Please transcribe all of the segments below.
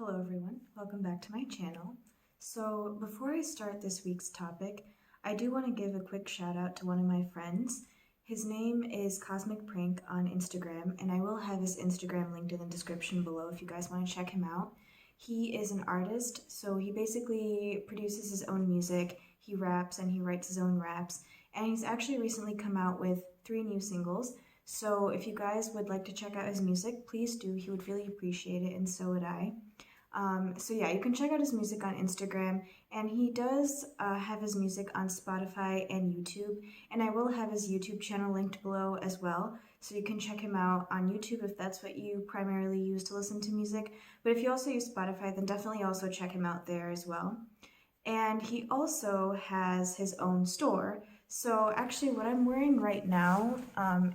Hello everyone, welcome back to my channel. So before I start this week's topic, I do want to give a quick shout out to one of my friends. His name is Cosmic Prank on Instagram, and I will have his Instagram linked in the description below if you guys want to check him out. He is an artist, so he basically produces his own music, he raps and he writes his own raps, and he's actually recently come out with 3 new singles. So if you guys would like to check out his music, please do. He would really appreciate it, and so would I. So yeah, you can check out his music on Instagram, and he does have his music on Spotify and YouTube, and I will have his YouTube channel linked below as well, so you can check him out on YouTube if that's what you primarily use to listen to music. But if you also use Spotify, then definitely also check him out there as well. And he also has his own store. So actually what I'm wearing right now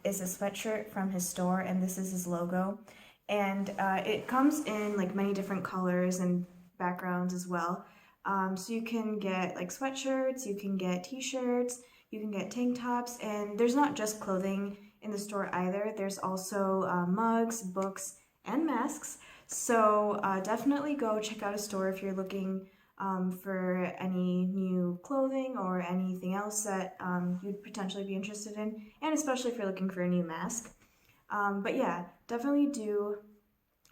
is a sweatshirt from his store, and this is his logo. And it comes in like many different colors and backgrounds as well. So you can get like sweatshirts, you can get t-shirts, you can get tank tops, and there's not just clothing in the store either. There's also mugs, books, and masks. So definitely go check out a store if you're looking for any new clothing or anything else that you'd potentially be interested in, and especially if you're looking for a new mask. But yeah, definitely do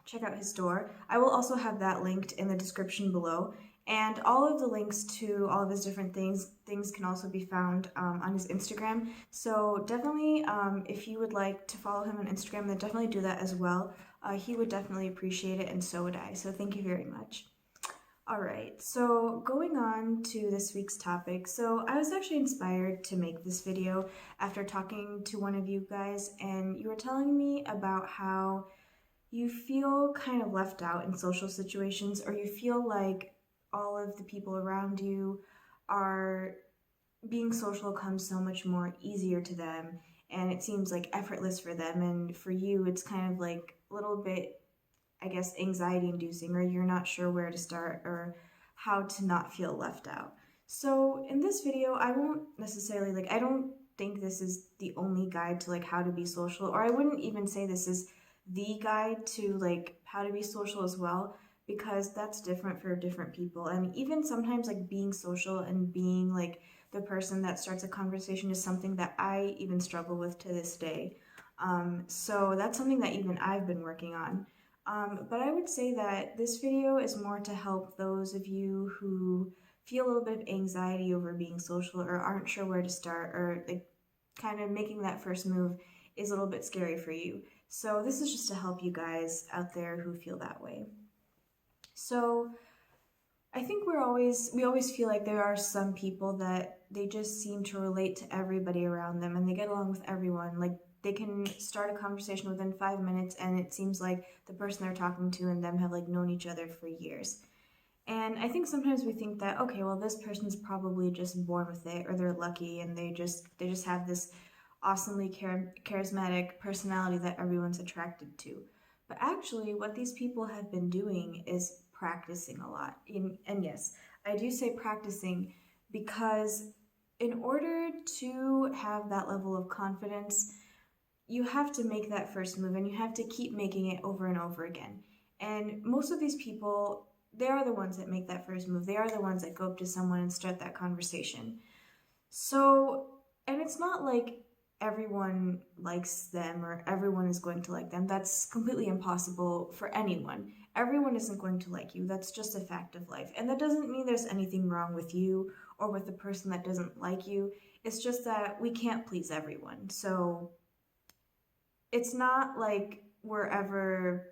check out his store. I will also have that linked in the description below, and all of the links to all of his different things can also be found on his Instagram. So definitely, if you would like to follow him on Instagram, then definitely do that as well. He would definitely appreciate it, and so would I. So thank you very much. Alright, so going on to this week's topic. So I was actually inspired to make this video after talking to one of you guys, and you were telling me about how you feel kind of left out in social situations, or you feel like all of the people around you are being social comes so much more easier to them, and it seems like effortless for them, and for you it's kind of like a little bit, I guess, anxiety inducing, or you're not sure where to start or how to not feel left out. So in this video, I won't necessarily, I don't think this is the only guide to how to be social, or I wouldn't even say this is the guide to how to be social as well, because that's different for different people. And even sometimes being social and being the person that starts a conversation is something that I even struggle with to this day. So that's something that even I've been working on. But I would say that this video is more to help those of you who feel a little bit of anxiety over being social, or aren't sure where to start, or kind of making that first move is a little bit scary for you. So this is just to help you guys out there who feel that way. So I think we always feel like there are some people that they just seem to relate to everybody around them, and they get along with everyone. They can start a conversation within 5 minutes, and it seems like the person they're talking to and them have known each other for years. And I think sometimes we think that, okay, well, this person's probably just born with it, or they're lucky and they just have this awesomely charismatic personality that everyone's attracted to. But actually, what these people have been doing is practicing a lot. And yes, I do say practicing because in order to have that level of confidence, you have to make that first move, and you have to keep making it over and over again. And most of these people, they are the ones that make that first move. They are the ones that go up to someone and start that conversation. So, and it's not like everyone likes them or everyone is going to like them. That's completely impossible for anyone. Everyone isn't going to like you. That's just a fact of life. And that doesn't mean there's anything wrong with you or with the person that doesn't like you. It's just that we can't please everyone. So it's not like we're ever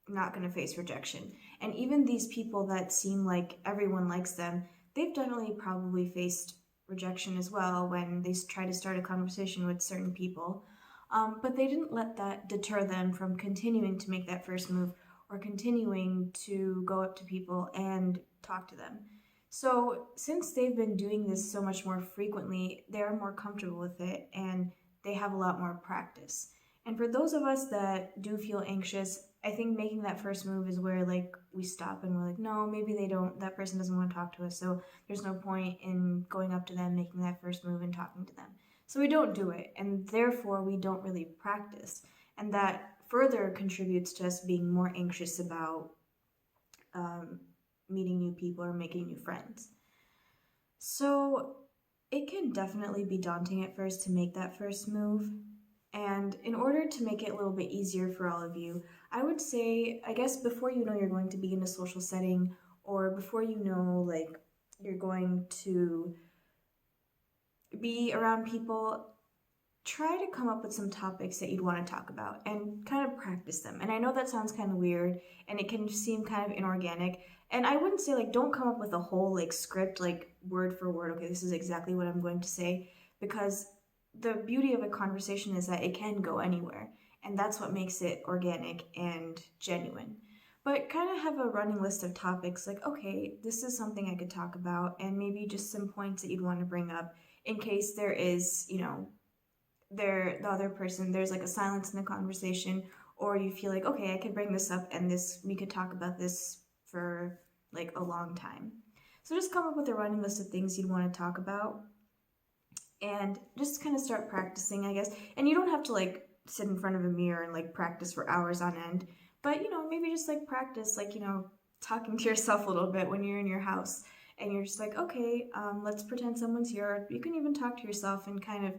not going to face rejection. And even these people that seem like everyone likes them, they've definitely probably faced rejection as well when they try to start a conversation with certain people. But they didn't let that deter them from continuing to make that first move, or continuing to go up to people and talk to them. So since they've been doing this so much more frequently, they're more comfortable with it, and they have a lot more practice. And for those of us that do feel anxious, I think making that first move is where we stop and we're like, no, maybe that person doesn't want to talk to us, so there's no point in going up to them, making that first move and talking to them. So we don't do it, and therefore we don't really practice. And that further contributes to us being more anxious about meeting new people or making new friends. So it can definitely be daunting at first to make that first move. And in order to make it a little bit easier for all of you, I would say, I guess, before you know you're going to be in a social setting, or before you know, like, you're going to be around people, try to come up with some topics that you'd want to talk about and kind of practice them. And I know that sounds kind of weird and it can seem kind of inorganic. And I wouldn't say, like, don't come up with a whole, like, script, like, word for word, okay, this is exactly what I'm going to say, because the beauty of a conversation is that it can go anywhere. And that's what makes it organic and genuine. But kind of have a running list of topics, like, okay, this is something I could talk about, and maybe just some points that you'd want to bring up in case there is, the other person, there's like a silence in the conversation, or you feel like, okay, I could bring this up and we could talk about this for like a long time. So just come up with a running list of things you'd want to talk about and just kind of start practicing, I guess. And you don't have to like sit in front of a mirror and like practice for hours on end, but maybe just like practice, like, talking to yourself a little bit when you're in your house and you're just like, okay, let's pretend someone's here. You can even talk to yourself and kind of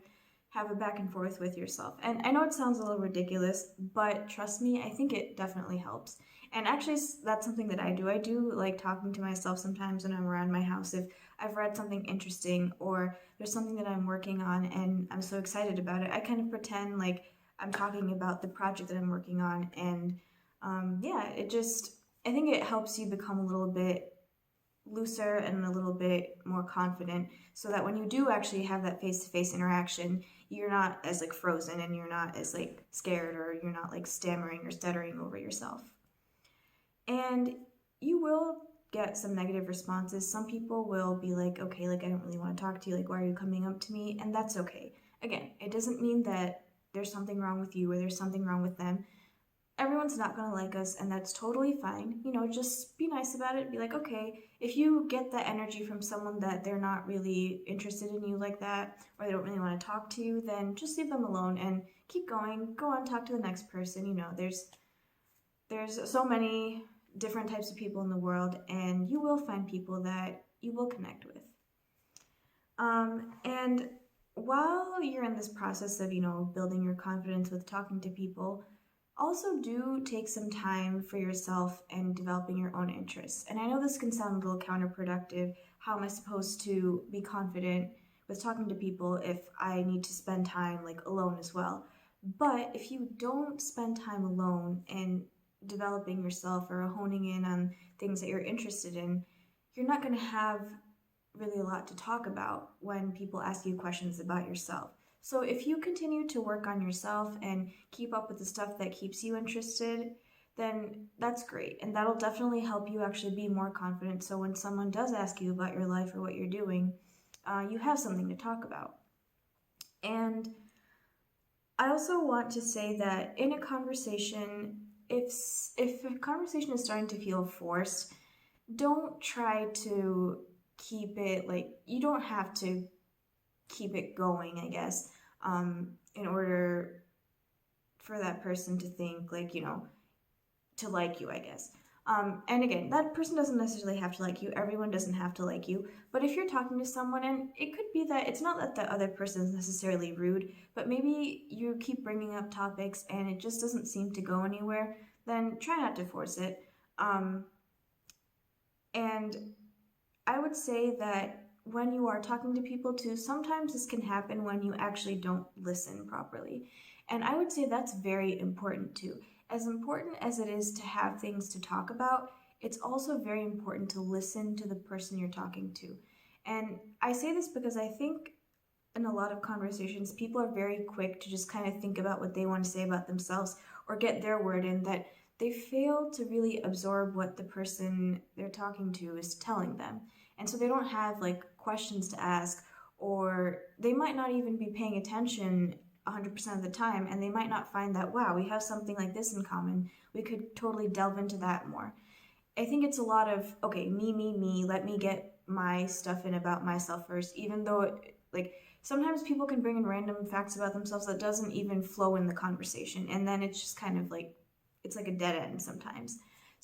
have a back and forth with yourself. And I know it sounds a little ridiculous, but trust me, I think it definitely helps. And actually, that's something that I do. I do like talking to myself sometimes when I'm around my house. If I've read something interesting or there's something that I'm working on and I'm so excited about it, I kind of pretend like I'm talking about the project that I'm working on. And I think it helps you become a little bit looser and a little bit more confident so that when you do actually have that face-to-face interaction, you're not as like frozen and you're not as like scared, or you're not like stammering or stuttering over yourself. And you will get some negative responses. Some people will be like, okay, like, I don't really want to talk to you, like, why are you coming up to me? And that's okay. Again, it doesn't mean that there's something wrong with you or there's something wrong with them. Everyone's not going to like us, and that's totally fine. Just be nice about it. Be like, okay, if you get that energy from someone that they're not really interested in you like that, or they don't really want to talk to you, then just leave them alone and keep going. Go on, talk to the next person. There's so many different types of people in the world, and you will find people that you will connect with. And while you're in this process of, building your confidence with talking to people, also do take some time for yourself and developing your own interests. And I know this can sound a little counterproductive. How am I supposed to be confident with talking to people if I need to spend time like alone as well? But if you don't spend time alone and developing yourself or honing in on things that you're interested in, you're not going to have really a lot to talk about when people ask you questions about yourself. So if you continue to work on yourself and keep up with the stuff that keeps you interested, then that's great. And that'll definitely help you actually be more confident. So when someone does ask you about your life or what you're doing, you have something to talk about. And I also want to say that in a conversation, if a conversation is starting to feel forced, don't try to keep it, like, you don't have to keep it going, I guess, in order for that person to think, like, to like you, I guess. And again, that person doesn't necessarily have to like you. Everyone doesn't have to like you. But if you're talking to someone, and it could be that it's not that the other person is necessarily rude, but maybe you keep bringing up topics and it just doesn't seem to go anywhere, then try not to force it. And I would say that when you are talking to people too, sometimes this can happen when you actually don't listen properly. And I would say that's very important too. As important as it is to have things to talk about, it's also very important to listen to the person you're talking to. And I say this because I think in a lot of conversations, people are very quick to just kind of think about what they want to say about themselves or get their word in, that they fail to really absorb what the person they're talking to is telling them. And so they don't have like questions to ask, or they might not even be paying attention 100% of the time, and they might not find that, wow, we have something like this in common. We could totally delve into that more. I think it's a lot of, okay, me, let me get my stuff in about myself first, even though, like, sometimes people can bring in random facts about themselves that doesn't even flow in the conversation, and then it's just kind of like, it's like a dead end sometimes.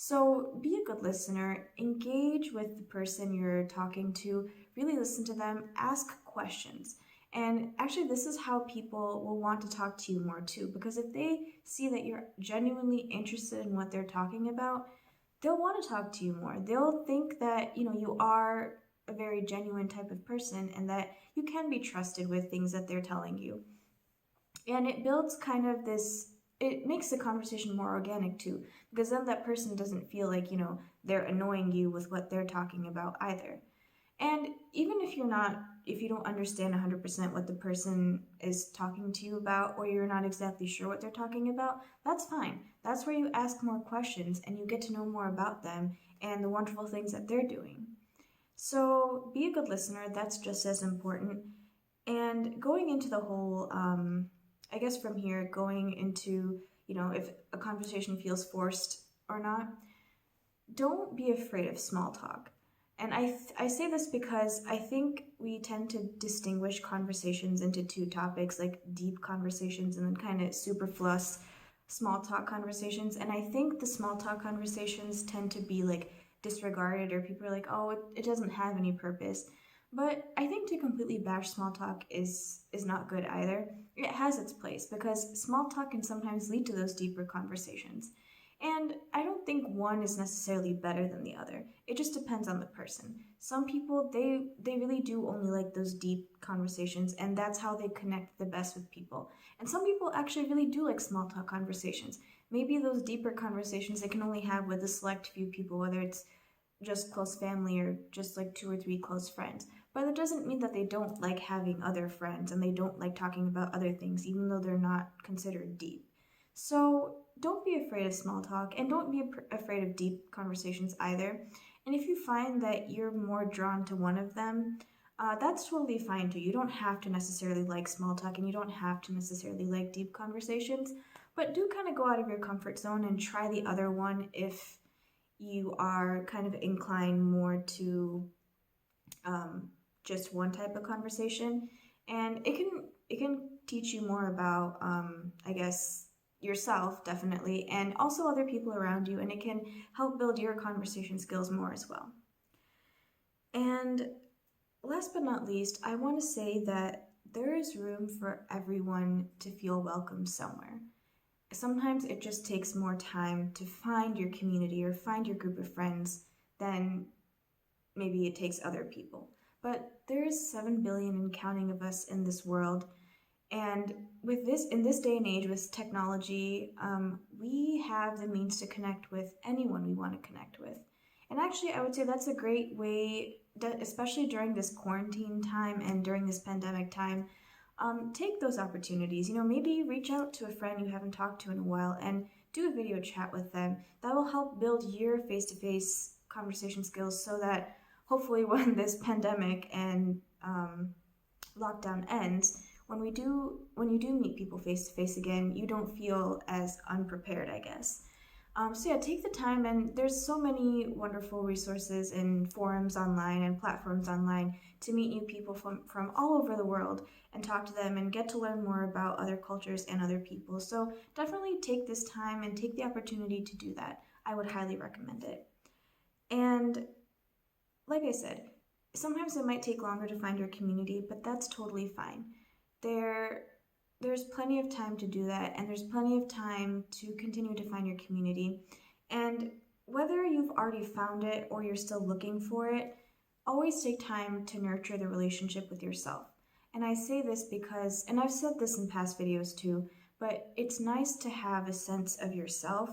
So be a good listener, engage with the person you're talking to, really listen to them, ask questions. And actually, this is how people will want to talk to you more too, because if they see that you're genuinely interested in what they're talking about, they'll want to talk to you more. They'll think that, you are a very genuine type of person and that you can be trusted with things that they're telling you. And it builds kind of this, it makes the conversation more organic too, because then that person doesn't feel like, they're annoying you with what they're talking about either. And even if you don't understand 100% what the person is talking to you about, or you're not exactly sure what they're talking about, that's fine. That's where you ask more questions and you get to know more about them and the wonderful things that they're doing. So be a good listener, that's just as important. And going into the whole, I guess from here, going into, if a conversation feels forced or not, don't be afraid of small talk. And I say this because I think we tend to distinguish conversations into two topics, like deep conversations and then kind of superfluous small talk conversations. And I think the small talk conversations tend to be like disregarded, or people are like, oh, it doesn't have any purpose. But I think to completely bash small talk is not good either. It has its place because small talk can sometimes lead to those deeper conversations. And I don't think one is necessarily better than the other. It just depends on the person. Some people they really do only like those deep conversations, and that's how they connect the best with people. And some people actually really do like small talk conversations. Maybe those deeper conversations they can only have with a select few people, whether it's just close family or just like two or three close friends. But it doesn't mean that they don't like having other friends and they don't like talking about other things, even though they're not considered deep. So don't be afraid of small talk and don't be afraid of deep conversations either. And if you find that you're more drawn to one of them, that's totally fine too. You don't have to necessarily like small talk and you don't have to necessarily like deep conversations, but do kind of go out of your comfort zone and try the other one if you are kind of inclined more to just one type of conversation. And it can teach you more about I guess yourself definitely, and also other people around you, and it can help build your conversation skills more as well. And last but not least, I want to say that there is room for everyone to feel welcome somewhere. Sometimes it just takes more time to find your community or find your group of friends than maybe it takes other people. But there's 7 billion and counting of us in this world, and with this, in this day and age, with technology, we have the means to connect with anyone we want to connect with. And actually, I would say that's a great way, especially during this quarantine time and during this pandemic time. Take those opportunities. Maybe reach out to a friend you haven't talked to in a while and do a video chat with them. That will help build your face to face conversation skills so that hopefully, when this pandemic and lockdown ends, when you do meet people face to face again, you don't feel as unprepared, I guess. So yeah, take the time, and there's so many wonderful resources and forums online and platforms online to meet new people from all over the world and talk to them and get to learn more about other cultures and other people. So definitely take this time and take the opportunity to do that. I would highly recommend it. And like I said, sometimes it might take longer to find your community, but that's totally fine. There's plenty of time to do that, and there's plenty of time to continue to find your community. And whether you've already found it or you're still looking for it, always take time to nurture the relationship with yourself. And I say this because, and I've said this in past videos too, but it's nice to have a sense of yourself,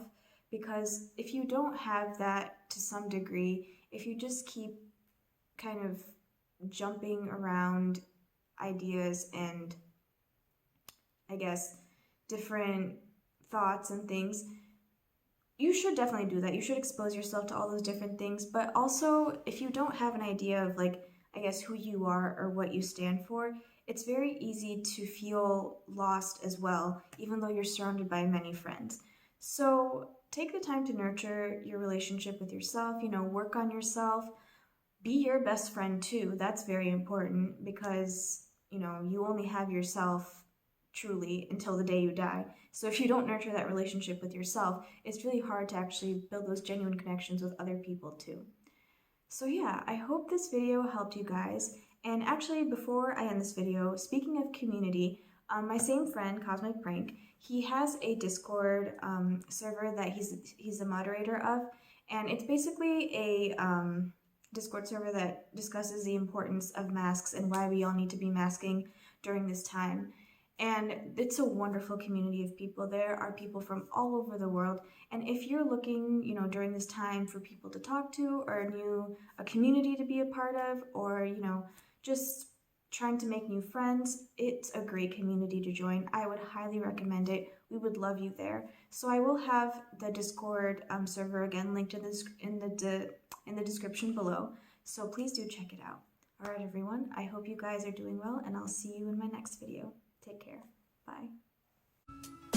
because if you don't have that to some degree, if you just keep kind of jumping around ideas and I guess different thoughts and things, you should definitely do that. You should expose yourself to all those different things. But also, if you don't have an idea of, like, I guess who you are or what you stand for, it's very easy to feel lost as well, even though you're surrounded by many friends. So take the time to nurture your relationship with yourself, work on yourself. Be your best friend too. That's very important because, you only have yourself truly until the day you die. So if you don't nurture that relationship with yourself, it's really hard to actually build those genuine connections with other people too. So yeah, I hope this video helped you guys. And actually, before I end this video, speaking of community, my same friend, Cosmic Prank, he has a Discord server that he's the moderator of, and it's basically a Discord server that discusses the importance of masks and why we all need to be masking during this time. And it's a wonderful community of people. There are people from all over the world. And if you're looking, during this time for people to talk to or a community to be a part of, or, just trying to make new friends, it's a great community to join. I would highly recommend it. We would love you there. So I will have the Discord server again linked in the description below. So please do check it out. All right, everyone. I hope you guys are doing well, and I'll see you in my next video. Take care. Bye.